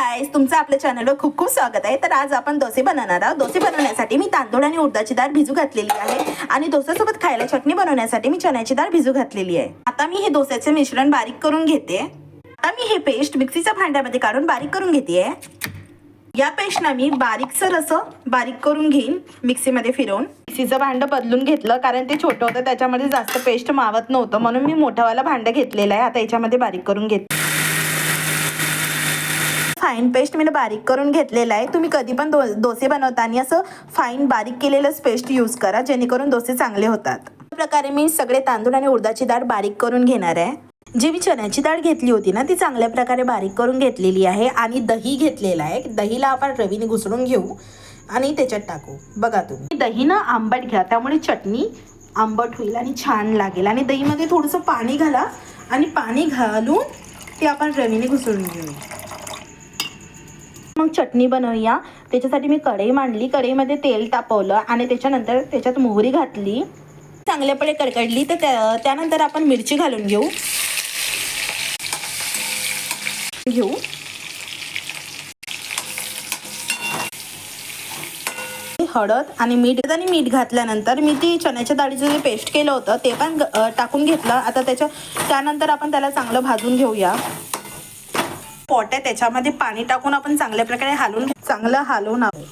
Guys, तुमचं आपल्या चॅनलवर खूप खूप स्वागत आहे। तर आज आपण डोसे बनवणार आहोत। डोसे बनवण्यासाठी मी तांदूळ आणि उडदाची डाळ भिजू घातलेली आहे आणि डोस्यासोबत खायला चटणी बनवण्यासाठी मी चण्याची डाळ भिजू घातलेली आहे। आता मी हे डोस्याचे मिश्रण बारीक करून घेते। आता मी हे पेस्ट मिक्सीच्या भांड्यामध्ये काढून बारीक करून घेते। या पेस्टला मी बारीकसर असं बारीक करून घेईन मिक्सीमध्ये फिरवून। मिक्सीचं भांडं बदलून घेतलं कारण ते छोटं होतं, त्याच्यामध्ये जास्त पेस्ट मावत नव्हतं, म्हणून मी मोठंवाला भांडं घेतलेलं आहे। आता याच्यामध्ये बारीक करून घेते। फाईन पेस्ट मी बारीक करून घेतलेला आहे। तुम्ही कधी पण डोसे बनवताना असं फाईन बारीक केलेलंच पेस्ट यूज करा, जेणेकरून डोसे चांगले होतात। अशा प्रकारे मी सगळे तांदूळ आणि उडदाची डाळ बारीक करून घेणार आहे। जी मी चण्याची डाळ घेतली होती ना, ती चांगल्या प्रकारे बारीक करून घेतलेली आहे आणि दही घेतलेला आहे। दहीला आपण रवीने घुसळून घेऊ आणि त्याच्यात टाकू। बघा तुम्ही, दही ना आंबट घ्या, त्यामुळे चटणी आंबट होईल आणि छान लागेल। आणि दहीमध्ये थोडंसं पाणी घाला आणि पाणी घालून ते आपण रवीने घुसळून घेऊ। मग चटणी बनवूया। त्याच्यासाठी मी कढई मांडली, कढईमध्ये तेल तापवलं आणि त्याच्यानंतर त्याच्यात मोहरी घातली, चांगल्यापणे कडकडली। तर त्यानंतर आपण मिरची घालून घेऊ। हळद आणि मीठ घातल्यानंतर मी ती चण्याच्या डाळीचं जे पेस्ट केलं होतं ते पण टाकून घेतलं। आता त्यानंतर आपण त्याला चांगलं भाजून घेऊया। पॉट आहे, त्याच्यामध्ये पाणी टाकून आपण चांगल्या प्रकारे चांगलं हलवून आपण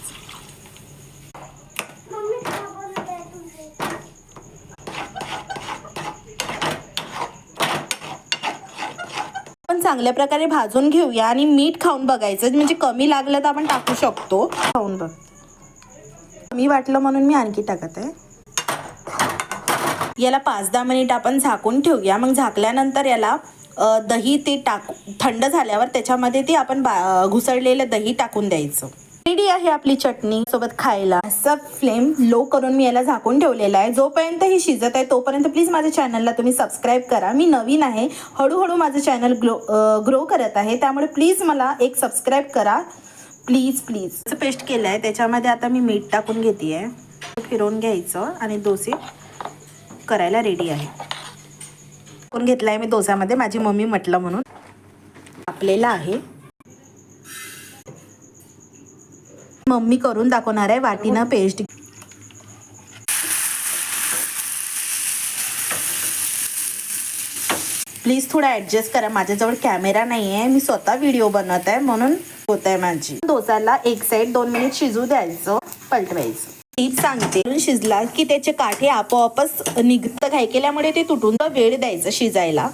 चांगल्या प्रकारे भाजून घेऊया आणि मीठ खाऊन बघायचं, म्हणजे कमी लागलं तर आपण टाकू शकतो। खाऊन बघ, कमी वाटलं म्हणून मी आणखी टाकत आहे। याला 5-10 मिनिट आपण झाकून ठेवूया। मग झाकल्यानंतर याला दही ते थंड झाल्यावर त्याच्यामध्ये ते आपण घुसळलेलं दही टाकून द्यायचं। रेडी आहे आपली चटणी सोबत खायला। सब फ्लेम लो करून मी याला झाकून ठेवलेला आहे। जोपर्यंत ही शिजत आहे तोपर्यंत प्लीज माझ्या चॅनलला तुम्ही सबस्क्राईब करा। मी नवीन आहे, हळूहळू माझं चॅनल ग्रो करत आहे, त्यामुळे प्लीज मला एक सबस्क्राईब करा प्लीज प्लीज। पेस्ट केलं आहे, त्याच्यामध्ये आता मी मीठ टाकून घेते, फिरवून घ्यायचं आणि डोसे करायला रेडी आहे। करून घेतलाय मी डोस्यामध्ये, माझी मम्मी म्हटलं म्हणून आपलेला आहे। मम्मी करून दाखवणार आहे वाटीनं पेस्ट। प्लीज थोडा ॲडजस्ट करा, माझ्याजवळ कॅमेरा नाही आहे, मी स्वतः व्हिडिओ बनवत आहे म्हणून होत आहे माझी। डोसाला एक साईड 2 मिनिट शिजू द्यायचं, पलटवायचं। टीप सांगते, शिजला की त्याचे काठे आपोआपच निघतं, घाई केल्यामुळे ते तुटून वेळ द्यायचं शिजायला।